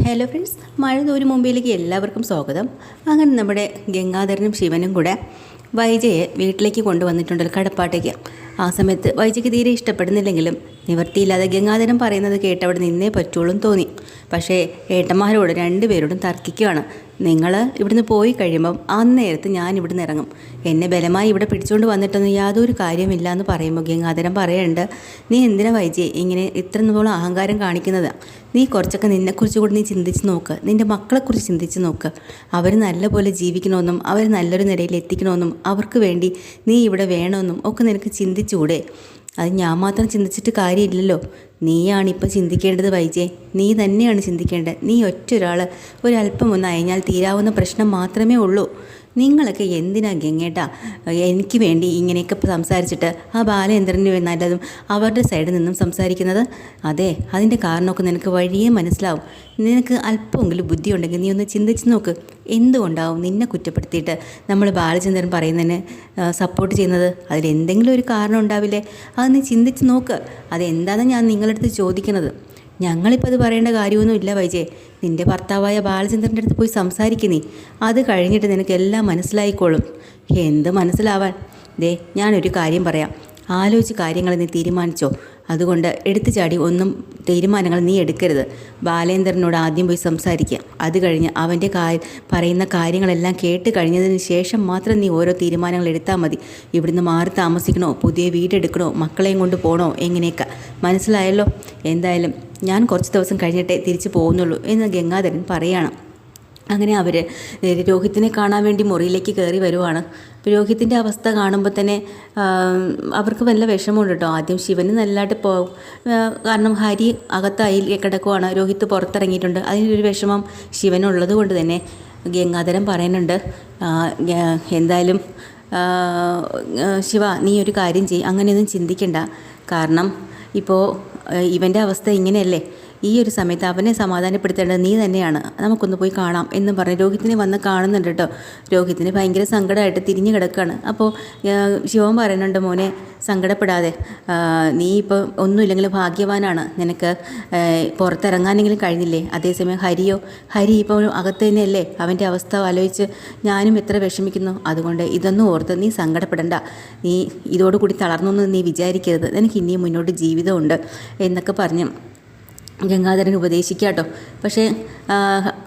Hello friends, മഴ തോരും മുമ്പിലേക്ക് എല്ലാവർക്കും സ്വാഗതം. അങ്ങനെ നമ്മുടെ ഗംഗാധരനും ശിവനും കൂടെ വൈജയെ വീട്ടിലേക്ക് കൊണ്ടുവന്നിട്ടുണ്ടല്ലോ, കടപ്പാട്ടേക്ക്. ആ സമയത്ത് വൈജയ്ക്ക് തീരെ ഇഷ്ടപ്പെടുന്നില്ലെങ്കിലും നിവർത്തിയില്ലാതെ ഗംഗാധരൻ പറയുന്നത് കേട്ട് അവിടെ നിന്നേ പറ്റുള്ളൂ തോന്നി. പക്ഷേ ഏട്ടന്മാരോട് രണ്ടുപേരോടും തർക്കിക്കുകയാണ്. നിങ്ങൾ ഇവിടുന്ന് പോയി കഴിയുമ്പം അന്നേരത്ത് ഞാൻ ഇവിടുന്ന് ഇറങ്ങും. എന്നെ ബലമായി ഇവിടെ പിടിച്ചുകൊണ്ട് വന്നിട്ടൊന്നും യാതൊരു കാര്യമില്ല എന്ന് പറയുമ്പോൾ ഗംഗാധരൻ പറയുന്നുണ്ട്, നീ എന്തിനാ വൈജയെ ഇങ്ങനെ ഇത്രത്തോളം അഹങ്കാരം കാണിക്കുന്നത്? നീ കുറച്ചൊക്കെ നിന്നെക്കുറിച്ച് കൂടി നീ ചിന്തിച്ച് നോക്ക്, നിൻ്റെ മക്കളെക്കുറിച്ച് ചിന്തിച്ച് നോക്ക്. അവർ നല്ലപോലെ ജീവിക്കണമെന്നും അവർ നല്ലൊരു നിലയിൽ എത്തിക്കണമെന്നും അവർക്ക് വേണ്ടി നീ ഇവിടെ വേണമെന്നും ഒക്കെ നിനക്ക് ചിന്തിച്ചുകൂടെ? അത് ഞാൻ മാത്രം ചിന്തിച്ചിട്ട് കാര്യമില്ലല്ലോ. നീയാണിപ്പോൾ ചിന്തിക്കേണ്ടത് വൈജയ്, നീ തന്നെയാണ് ചിന്തിക്കേണ്ടത്. നീ ഒറ്റൊരാൾ ഒരല്പം ഒന്ന് അയഞ്ഞാൽ തീരാവുന്ന പ്രശ്നം മാത്രമേ ഉള്ളൂ. നിങ്ങളൊക്കെ എന്തിനാ ഗംഗേട്ടാ എനിക്ക് വേണ്ടി ഇങ്ങനെയൊക്കെ സംസാരിച്ചിട്ട് ആ ബാലചന്ദ്രന് നല്ലതും അവരുടെ സൈഡിൽ നിന്നും സംസാരിക്കുന്നത്? അതെ, അതിൻ്റെ കാരണമൊക്കെ നിനക്ക് വഴിയേ മനസ്സിലാവും. നിനക്ക് അല്പമെങ്കിലും ബുദ്ധി ഉണ്ടെങ്കിൽ നീ ഒന്ന് ചിന്തിച്ച് നോക്ക്. എന്തുകൊണ്ടാവും നിന്നെ കുറ്റപ്പെടുത്തിയിട്ട് നമ്മൾ ബാലചന്ദ്രൻ പറയുന്നതിന് സപ്പോർട്ട് ചെയ്യുന്നത്? അതിലെന്തെങ്കിലും ഒരു കാരണം ഉണ്ടാവില്ലേ? അത് നീ ചിന്തിച്ച് നോക്ക്. അതെന്താണെന്ന് ഞാൻ നിങ്ങളുടെ അടുത്ത് ചോദിക്കുന്നത്. ഞങ്ങളിപ്പോൾ അത് പറയേണ്ട കാര്യമൊന്നും ഇല്ല വൈജയ്. നിൻ്റെ ഭർത്താവായ ബാലചന്ദ്രൻ്റെ അടുത്ത് പോയി സംസാരിക്കുന്നേ. അത് കഴിഞ്ഞിട്ട് നിനക്ക് എല്ലാം മനസ്സിലായിക്കോളും. എന്ത് മനസ്സിലാവാൻ? ഞാനൊരു കാര്യം പറയാം. ആലോചിച്ച് കാര്യങ്ങൾ നീ തീരുമാനിച്ചോ. അതുകൊണ്ട് എടുത്തു ചാടി ഒന്നും തീരുമാനങ്ങൾ നീ എടുക്കരുത്. ബാലേന്ദ്രനോട് ആദ്യം പോയി സംസാരിക്കുക. അത് കഴിഞ്ഞ് അവൻ്റെ പറയുന്ന കാര്യങ്ങളെല്ലാം കേട്ട് കഴിഞ്ഞതിന് ശേഷം മാത്രം നീ ഓരോ തീരുമാനങ്ങൾ എടുത്താൽ മതി. ഇവിടുന്ന് മാറി താമസിക്കണോ, പുതിയ വീടെടുക്കണോ, മക്കളെയും കൊണ്ട് പോകണോ, എങ്ങനെയൊക്കെ മനസ്സിലായല്ലോ? എന്തായാലും ഞാൻ കുറച്ച് ദിവസം കഴിഞ്ഞിട്ടേ തിരിച്ചു പോകുന്നുള്ളൂ എന്ന് ഗംഗാധരൻ പറയുകയാണ്. അങ്ങനെ അവർ രോഹിത്തിനെ കാണാൻ വേണ്ടി മുറിയിലേക്ക് കയറി വരുവാണ്. രോഹിത്തിൻ്റെ അവസ്ഥ കാണുമ്പോൾ തന്നെ അവർക്ക് വല്ല വിഷമമുണ്ട് കേട്ടോ. ആദ്യം ശിവന് നല്ലതായിട്ട് പോകും, കാരണം ഹരി അകത്തായി കിടക്കുവാണ്, രോഹിത്ത് പുറത്തിറങ്ങിയിട്ടുണ്ട്. അതിനൊരു വിഷമം ശിവനുള്ളത് കൊണ്ട് തന്നെ ഗംഗാധരൻ പറയുന്നുണ്ട്, എന്തായാലും ശിവ നീ ഒരു കാര്യം ചെയ്യ്, അങ്ങനെയൊന്നും ചിന്തിക്കണ്ട. കാരണം ഇപ്പോൾ ഇവൻ്റെ അവസ്ഥ ഇങ്ങനെയല്ലേ, ഈ ഒരു സമയത്ത് അവനെ സമാധാനപ്പെടുത്തേണ്ടത് നീ തന്നെയാണ്. നമുക്കൊന്ന് പോയി കാണാം എന്ന് പറഞ്ഞ് രോഹിത്തിനെ വന്ന് കാണുന്നുണ്ട് കേട്ടോ. രോഹിത്തിന് ഭയങ്കര സങ്കടമായിട്ട് തിരിഞ്ഞു കിടക്കുകയാണ്. അപ്പോൾ ശിവൻ പറയുന്നുണ്ട്, മോനെ സങ്കടപ്പെടാതെ, നീ ഇപ്പോൾ ഒന്നുമില്ലെങ്കിലും ഭാഗ്യവാനാണ്. നിനക്ക് പുറത്തിറങ്ങാനെങ്കിലും കഴിഞ്ഞില്ലേ. അതേസമയം ഹരി ഇപ്പോൾ അകത്ത് തന്നെയല്ലേ. അവൻ്റെ അവസ്ഥ ആലോചിച്ച് ഞാനും എത്ര വിഷമിക്കുന്നു. അതുകൊണ്ട് ഇതൊന്നും ഓർത്ത് നീ സങ്കടപ്പെടണ്ട. നീ ഇതോടുകൂടി തളർന്നൊന്നും നീ വിചാരിക്കരുത്. നിനക്ക് ഇനിയും മുന്നോട്ട് ജീവിതമുണ്ട് എന്നൊക്കെ പറഞ്ഞ് ഗംഗാധരൻ ഉപദേശിക്കുക കേട്ടോ. പക്ഷേ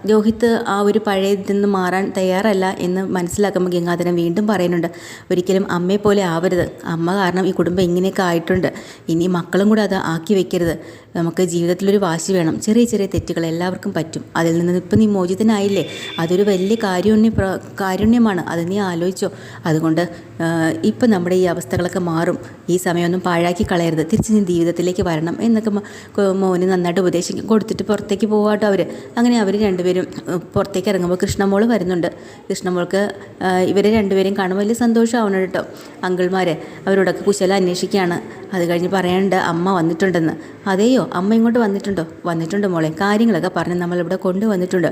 രോഹിത്ത് ആ ഒരു പഴയതിൽ നിന്ന് മാറാൻ തയ്യാറല്ല എന്ന് മനസ്സിലാക്കുമ്പോൾ ഗംഗാധരൻ വീണ്ടും പറയുന്നുണ്ട്, ഒരിക്കലും അമ്മയെ പോലെ ആവരുത്. അമ്മ കാരണം ഈ കുടുംബം ഇങ്ങനെയൊക്കെ ആയിട്ടുണ്ട്. ഇനി മക്കളും കൂടെ അത് ആക്കി വെക്കരുത്. നമുക്ക് ജീവിതത്തിലൊരു വാശി വേണം. ചെറിയ ചെറിയ തെറ്റുകൾ എല്ലാവർക്കും പറ്റും. അതിൽ നിന്ന് ഇപ്പം നീ മോചിതനായില്ലേ, അതൊരു വലിയ കാരുണ്യമാണ്. അത് നീ ആലോചിച്ചോ. അതുകൊണ്ട് ഇപ്പം നമ്മുടെ ഈ അവസ്ഥകളൊക്കെ മാറും. ഈ സമയമൊന്നും പാഴാക്കി കളയരുത്. തിരിച്ച് നീ ജീവിതത്തിലേക്ക് വരണം എന്നൊക്കെ മോന് നന്നായിട്ട് ഉപദേശിക്കും കൊടുത്തിട്ട് പുറത്തേക്ക് പോകാട്ടോ അവർ. അങ്ങനെ അവർ രണ്ടുപേരും പുറത്തേക്ക് ഇറങ്ങുമ്പോൾ കൃഷ്ണമോൾ വരുന്നുണ്ട്. കൃഷ്ണമോൾക്ക് ഇവരെ രണ്ടുപേരെയും കാണുമ്പോൾ വലിയ സന്തോഷമാവണം കേട്ടോ. അങ്കിൾമാർ അവരോടൊക്കെ കുശലം അന്വേഷിക്കുകയാണ്. അത് കഴിഞ്ഞ് പറയാനുണ്ട് അമ്മ വന്നിട്ടുണ്ടെന്ന്. അതെയോ, അമ്മ ഇങ്ങോട്ട് വന്നിട്ടുണ്ട് മോളെ. കാര്യങ്ങളൊക്കെ പറഞ്ഞ് നമ്മളിവിടെ കൊണ്ടുവന്നിട്ടുണ്ട്.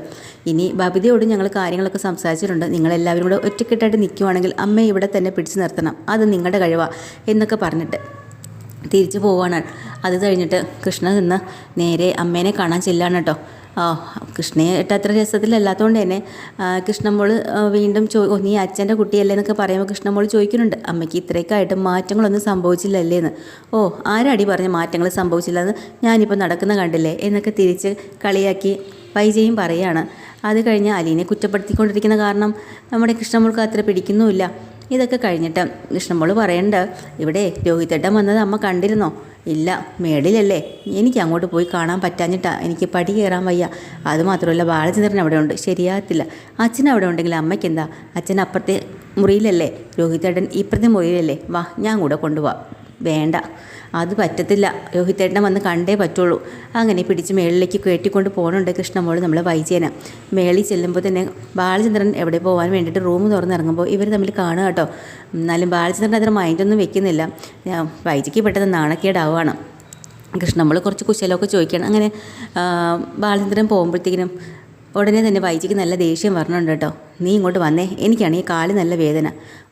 ഇനി ബബിതയോട് ഞങ്ങൾ കാര്യങ്ങളൊക്കെ സംസാരിച്ചിട്ടുണ്ട്. നിങ്ങളെല്ലാവരും കൂടെ ഒറ്റക്കെട്ടായിട്ട് നിൽക്കുവാണെങ്കിൽ അമ്മയെ ഇവിടെ തന്നെ പിടിച്ചു നിർത്തണം. അത് നിങ്ങളുടെ കഴിവാണ് എന്നൊക്കെ പറഞ്ഞിട്ട് തിരിച്ചു പോവാണ്. അത് കഴിഞ്ഞിട്ട് കൃഷ്ണ നിന്ന് നേരെ അമ്മേനെ കാണാൻ ചെല്ലാണ് കേട്ടോ. കൃഷ്ണയായിട്ട് അത്ര രസത്തിലല്ലാത്തതുകൊണ്ട് തന്നെ കൃഷ്ണമോൾ വീണ്ടും നീ അച്ഛൻ്റെ കുട്ടിയല്ലേ എന്നൊക്കെ പറയുമ്പോൾ കൃഷ്ണമോൾ ചോദിക്കുന്നുണ്ട്, അമ്മയ്ക്ക് ഇത്രയൊക്കെയായിട്ട് മാറ്റങ്ങളൊന്നും സംഭവിച്ചില്ലല്ലേ എന്ന്. ആരടി പറഞ്ഞ മാറ്റങ്ങൾ സംഭവിച്ചില്ലെന്ന്, ഞാനിപ്പോൾ നടക്കുന്ന കണ്ടില്ലേ എന്നൊക്കെ തിരിച്ച് കളിയാക്കി വൈജയും പറയുകയാണ്. അത് കഴിഞ്ഞ് അലീനെ കുറ്റപ്പെടുത്തിക്കൊണ്ടിരിക്കുന്ന കാരണം നമ്മുടെ കൃഷ്ണമോൾക്ക് അത്ര പിടിക്കുന്നുമില്ല. ഇതൊക്കെ കഴിഞ്ഞിട്ട് കൃഷ്ണമോൾ പറയണ്ട, ഇവിടെ രോഹിത്തേട്ടൻ വന്നത് അമ്മ കണ്ടിരുന്നോ? ഇല്ല, മേളിലല്ലേ. എനിക്ക് അങ്ങോട്ട് പോയി കാണാൻ പറ്റാഞ്ഞിട്ടാ. എനിക്ക് പടി കയറാൻ വയ്യ. അതുമാത്രമല്ല ബാലചന്ദ്രൻ അവിടെ ഉണ്ട്, ശരിയാകത്തില്ല. അച്ഛൻ അവിടെ ഉണ്ടെങ്കിൽ അമ്മയ്ക്ക് എന്താ? അച്ഛൻ അപ്പുറത്തെ മുറിയിലല്ലേ, രോഹിത്തേട്ടൻ ഇപ്പുറത്തെ മുറിയിലല്ലേ. വാ, ഞാൻ കൂടെ കൊണ്ടുപോവാം. വേണ്ട, അത് പറ്റത്തില്ല. രോഹിത്തേട്ടനെ വന്ന് കണ്ടേ പറ്റുള്ളൂ. അങ്ങനെ പിടിച്ച് മേളിലേക്ക് കയറ്റിക്കൊണ്ട് പോകുന്നുണ്ട് കൃഷ്ണമോൾ നമ്മൾ വൈജയനെ. മേളിൽ ചെല്ലുമ്പോൾ തന്നെ ബാലചന്ദ്രൻ എവിടെ പോകാൻ വേണ്ടിയിട്ട് റൂം തുറന്നിറങ്ങുമ്പോൾ ഇവർ തമ്മിൽ കാണുക കേട്ടോ. എന്നാലും ബാലചന്ദ്രൻ അതിന് മൈൻഡൊന്നും വെക്കുന്നില്ല. വൈജയ്ക്ക് പെട്ടെന്ന് നാണക്കേടാവുകയാണ്. കൃഷ്ണമോൾ കുറച്ച് കുശലമൊക്കെ ചോദിക്കണം. അങ്ങനെ ബാലചന്ദ്രൻ പോകുമ്പോഴത്തേക്കിനും ഉടനെ തന്നെ വൈജയ്ക്ക് നല്ല ദേഷ്യം വരണുണ്ട് കേട്ടോ. നീ ഇങ്ങോട്ട് വന്നേ, എനിക്കാണെങ്കിൽ കാല് നല്ല വേദന.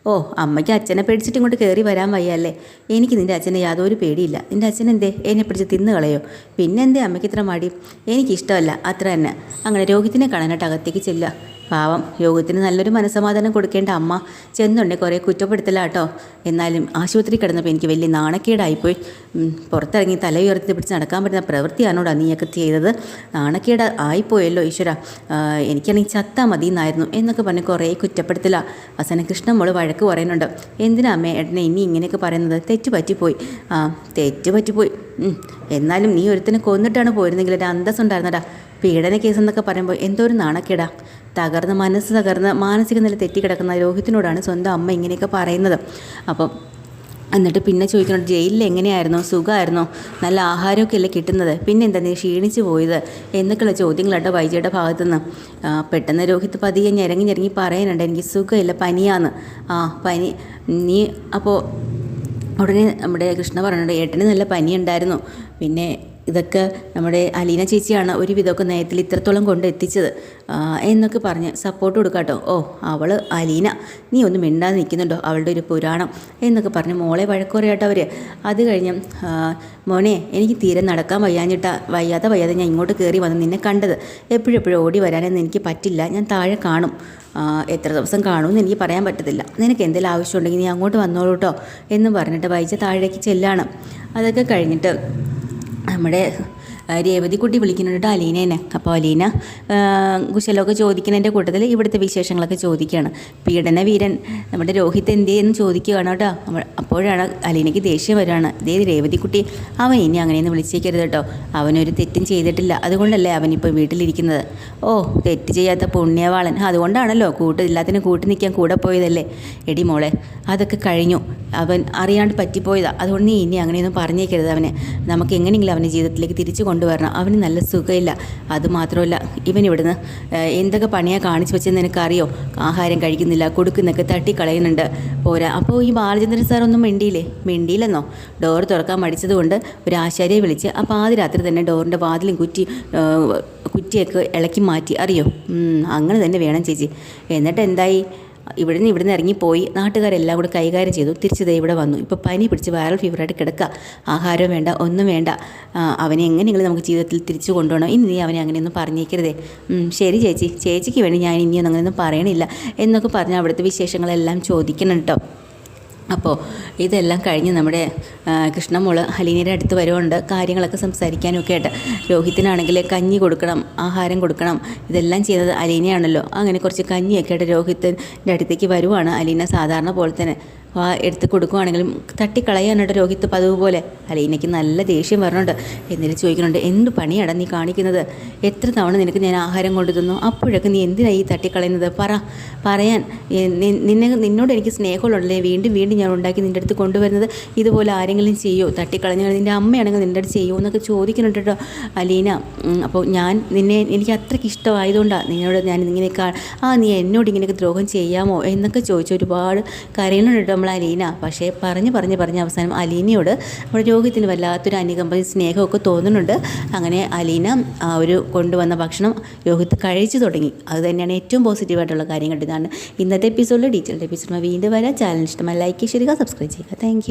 ഓ, അമ്മയ്ക്ക് അച്ഛനെ പേടിച്ചിട്ട് ഇങ്ങോട്ട് കയറി വരാൻ വയ്യല്ലേ? എനിക്ക് നിൻ്റെ അച്ഛനെ യാതൊരു പേടിയില്ല. നിൻ്റെ അച്ഛനെന്തേ എന്നെ പിടിച്ച് തിന്നു കളയോ? പിന്നെന്തേ അമ്മയ്ക്ക് ഇത്ര മടി? എനിക്കിഷ്ടമല്ല, അത്ര തന്നെ. അങ്ങനെ രോഹിത്തിനെ കാണാനായിട്ട് അകത്തേക്ക് ചെല്ലുക. പാവം, രോഗത്തിന് നല്ലൊരു മനസ്സമാധാനം കൊടുക്കേണ്ട അമ്മ ചെന്നുണ്ടെ കുറേ കുറ്റപ്പെടുത്തലാട്ടോ. എന്നാലും ആശുപത്രി കിടന്നപ്പോൾ എനിക്ക് വലിയ നാണക്കേടായിപ്പോയി. പുറത്തിറങ്ങി തല ഉയർത്തി പിടിച്ച് നടക്കാൻ പറ്റുന്ന പ്രവൃത്തിയാണോടാ നീയൊക്കെ ചെയ്തത്? നാണക്കേട് ആയിപ്പോയല്ലോ ഈശ്വര, എനിക്കാണെങ്കിൽ ചത്താൽ മതി എന്നായിരുന്നു എന്നൊക്കെ പറഞ്ഞ് കുറേ കുറ്റപ്പെടുത്തല. അവസാനം കൃഷ്ണമോള് വഴക്ക് പറയുന്നുണ്ട്. എന്തിനാ അമ്മേ ഏട്ടനെ ഇനി ഇങ്ങനെയൊക്കെ പറയുന്നത്? തെറ്റ് പറ്റിപ്പോയി. തെറ്റ് പറ്റിപ്പോയി. എന്നാലും നീ ഒരുത്തിനെ കൊന്നിട്ടാണ് പോയിരുന്നെങ്കിൽ ഒരു അന്തസ്സുണ്ടായിരുന്നടാ. പീഡന കേസെന്നൊക്കെ പറയുമ്പോൾ എന്തോ ഒരു നാണക്കേടാ. മനസ്സ് തകർന്ന് മാനസിക നില തെറ്റിക്കിടക്കുന്ന രോഹിത്തിനോടാണ് സ്വന്തം അമ്മ ഇങ്ങനെയൊക്കെ പറയുന്നത്. അപ്പം എന്നിട്ട് പിന്നെ ചോദിക്കുന്നുണ്ട്, ജയിലിൽ എങ്ങനെയായിരുന്നോ? സുഖമായിരുന്നോ? നല്ല ആഹാരമൊക്കെ അല്ലേ കിട്ടുന്നത്? പിന്നെ എന്താ നീ ക്ഷീണിച്ച് പോയത് എന്നൊക്കെയുള്ള ചോദ്യങ്ങളാട്ടോ വൈജയുടെ ഭാഗത്തുനിന്ന്. പെട്ടെന്ന് രോഹിത്ത് പതിയെ ഞെരങ്ങി പറയാനുണ്ട്, എനിക്ക് സുഖമില്ല, പനിയാന്ന്. പനി നീ അപ്പോൾ ഉടനെ നമ്മുടെ കൃഷ്ണ പറഞ്ഞിട്ടുണ്ട്, ഏട്ടന് നല്ല പനിയുണ്ടായിരുന്നു. പിന്നെ ഇതൊക്കെ നമ്മുടെ അലീന ചേച്ചിയാണ് ഒരു വിധമൊക്കെ നേരത്തിൽ ഇത്രത്തോളം കൊണ്ട് എത്തിച്ചത് എന്നൊക്കെ പറഞ്ഞ് സപ്പോർട്ട് കൊടുക്കാട്ടോ. ഓ, അവൾ അലീന, നീ ഒന്നും മിണ്ടാതെ നിൽക്കുന്നുണ്ടോ? അവളുടെ ഒരു പുരാണം എന്നൊക്കെ പറഞ്ഞ് മോളെ വഴക്കുറയാട്ടോ അവർ. അത് കഴിഞ്ഞ് മോനെ, എനിക്ക് തീരെ നടക്കാൻ വയ്യാതെ ഞാൻ ഇങ്ങോട്ട് കയറി വന്ന് നിന്നെ കണ്ടത്. എപ്പോഴെപ്പോഴും ഓടി വരാനൊന്നും എനിക്ക് പറ്റില്ല. ഞാൻ താഴെ കാണും. എത്ര ദിവസം കാണുമെന്ന് എനിക്ക് പറയാൻ പറ്റത്തില്ല. നിനക്ക് എന്തെങ്കിലും ആവശ്യമുണ്ടെങ്കിൽ നീ അങ്ങോട്ട് വന്നോളൂ കേട്ടോ എന്ന് പറഞ്ഞിട്ട് വൈജ താഴേക്ക് ചെല്ലാണ്. അതൊക്കെ കഴിഞ്ഞിട്ട് നമ്മുടെ രേവതിക്കുട്ടി വിളിക്കുന്നുണ്ട് അലീനേനെ. അപ്പോൾ അലീന കുശലമൊക്കെ ചോദിക്കുന്നതിൻ്റെ കൂട്ടത്തിൽ ഇവിടുത്തെ വിശേഷങ്ങളൊക്കെ ചോദിക്കുകയാണ്. പീഡന വീരൻ നമ്മുടെ രോഹിത് എന്തെന്ന് ചോദിക്കുകയാണ് കേട്ടോ. അപ്പോഴാണ് അലീനയ്ക്ക് ദേഷ്യം വരികയാണ്. രേവതിക്കുട്ടി, അവൻ ഇനി അങ്ങനെയൊന്നും വിളിച്ചേക്കരുത് കേട്ടോ. അവനൊരു തെറ്റും ചെയ്തിട്ടില്ല, അതുകൊണ്ടല്ലേ അവനിപ്പോൾ വീട്ടിലിരിക്കുന്നത്. ഓ, തെറ്റ് ചെയ്യാത്ത പുണ്യവാളൻ, അതുകൊണ്ടാണല്ലോ എല്ലാത്തിനും കൂട്ടി നിൽക്കാൻ കൂടെ പോയതല്ലേ. എടി മോളെ, അതൊക്കെ കഴിഞ്ഞു. അവൻ അറിയാണ്ട് പറ്റിപ്പോയതാണ്. അതുകൊണ്ട് നീ ഇനി അങ്ങനെയൊന്നും പറഞ്ഞേക്കരുത് അവന്. നമുക്ക് എങ്ങനെയെങ്കിലും അവൻ്റെ ജീവിതത്തിലേക്ക് തിരിച്ചു കൊണ്ടുവരണം. അവന് നല്ല സുഖമില്ല. അതുമാത്രമല്ല, ഇവൻ ഇവിടുന്ന് എന്തൊക്കെ പണിയാണ് കാണിച്ചു വെച്ചെന്ന് നിനക്കറിയോ? ആഹാരം കഴിക്കുന്നില്ല, കൊടുക്കുന്നൊക്കെ തട്ടിക്കളയുന്നുണ്ട്. പോരാ, അപ്പോൾ ഈ ബാലചന്ദ്രൻ സാർ ഒന്നും മിണ്ടിയില്ലെന്നോ? ഡോർ തുറക്കാൻ മടിച്ചതുകൊണ്ട് ഒരു ആശാരിയെ വിളിച്ച് അപ്പോൾ ആദ്യ രാത്രി തന്നെ ഡോറിൻ്റെ വാതിലും കുറ്റിയൊക്കെ ഇളക്കി മാറ്റി. അറിയോ? അങ്ങനെ തന്നെ വേണം ചേച്ചി. എന്നിട്ട് എന്തായി? ഇവിടുന്ന് ഇറങ്ങിപ്പോയി. നാട്ടുകാരെല്ലാം കൂടെ കൈകാര്യം ചെയ്തു. തിരിച്ചതേ ഇവിടെ വന്നു. ഇപ്പോൾ പനി പിടിച്ച് വൈറൽ ഫീവറായിട്ട് കിടക്കുക. ആഹാരം വേണ്ട, ഒന്നും വേണ്ട. അവനെ എങ്ങനെയെങ്കിലും നമുക്ക് ജീവിതത്തിൽ തിരിച്ചു കൊണ്ടുപോകണം. ഇനി നീ അവനെ അങ്ങനെയൊന്നും പറഞ്ഞേക്കരുതേ. ശരി ചേച്ചിക്ക് വേണ്ടി ഞാൻ ഇനിയൊന്നും അങ്ങനെയൊന്നും പറയണില്ല എന്നൊക്കെ പറഞ്ഞ് അവിടുത്തെ വിശേഷങ്ങളെല്ലാം ചോദിക്കണം കേട്ടോ. അപ്പോൾ ഇതെല്ലാം കഴിഞ്ഞ് നമ്മുടെ കൃഷ്ണമോള് അലീനയുടെ അടുത്ത് വരുന്നുണ്ട്. കാര്യങ്ങളൊക്കെ സംസാരിക്കാനൊക്കെ ആയിട്ട്. രോഹിത്തിനാണെങ്കിൽ കഞ്ഞി കൊടുക്കണം, ആഹാരം കൊടുക്കണം. ഇതെല്ലാം ചെയ്തത് അലീനയാണല്ലോ. അങ്ങനെ കുറച്ച് കഞ്ഞിയൊക്കെ ആയിട്ട് രോഹിത്തിൻ്റെ അടുത്തേക്ക് വരുവാണ് അലീന. സാധാരണ പോലെ തന്നെ എടുത്ത് കൊടുക്കുവാണെങ്കിലും തട്ടിക്കളയാനായിട്ട് രോഹിത്ത് പതിവ് പോലെ. അലീനയ്ക്ക് നല്ല ദേഷ്യം വരണുണ്ട്. എന്നിട്ട് ചോദിക്കുന്നുണ്ട്, എന്ത് പണിയാണ് നീ കാണിക്കുന്നത്? എത്ര തവണ നിനക്ക് ഞാൻ ആഹാരം കൊണ്ടു തന്നു, അപ്പോഴൊക്കെ നീ എന്തിനാണ് ഈ തട്ടിക്കളയുന്നത്? പറയാൻ നിന്നോട് എനിക്ക് സ്നേഹമുള്ളതല്ലേ വീണ്ടും ഞാൻ ഉണ്ടാക്കി നിൻ്റെ അടുത്ത് കൊണ്ടുവരുന്നത്? ഇതുപോലെ ആരെങ്കിലും ചെയ്യോ? തട്ടിക്കളഞ്ഞ നിൻ്റെ അമ്മയാണെങ്കിൽ നിൻ്റെ അടുത്ത് ചെയ്യുമോ എന്നൊക്കെ ചോദിക്കുന്നുണ്ട് കേട്ടോ അലീന. അപ്പോൾ എനിക്ക് അത്രയ്ക്ക് ഇഷ്ടമായതുകൊണ്ടാണ് നിന്നോട് ഞാൻ ഇങ്ങനെയൊക്കെ നീ എന്നോട് ഇങ്ങനെയൊക്കെ ദ്രോഹം ചെയ്യാമോ എന്നൊക്കെ ചോദിച്ചു ഒരുപാട് കരയുന്നുണ്ട് കേട്ടോ നമ്മൾ അലീന. പക്ഷേ പറഞ്ഞ് അവസാനം അലീനയോട് നമ്മുടെ രോഹിത്തിന് വല്ലാത്തൊരു അനുകമ്പ സ്നേഹമൊക്കെ തോന്നുന്നുണ്ട്. അങ്ങനെ അലീന ഒരു കൊണ്ടുവന്ന ഭക്ഷണം രോഹിത്ത് കഴിച്ചു തുടങ്ങി. അത് തന്നെയാണ് ഏറ്റവും പോസിറ്റീവായിട്ടുള്ള കാര്യം. ഇതാണ് ഇന്നത്തെ എപ്പിസോഡിൽ. ഡീറ്റെയിൽഡ് എപ്പിസോഡ് വീണ്ടും വരാം. ചാനൽ ഇഷ്ടമായി ലൈക്ക് ചെയ്യുക, സബ്സ്ക്രൈബ് ചെയ്യുക. താങ്ക്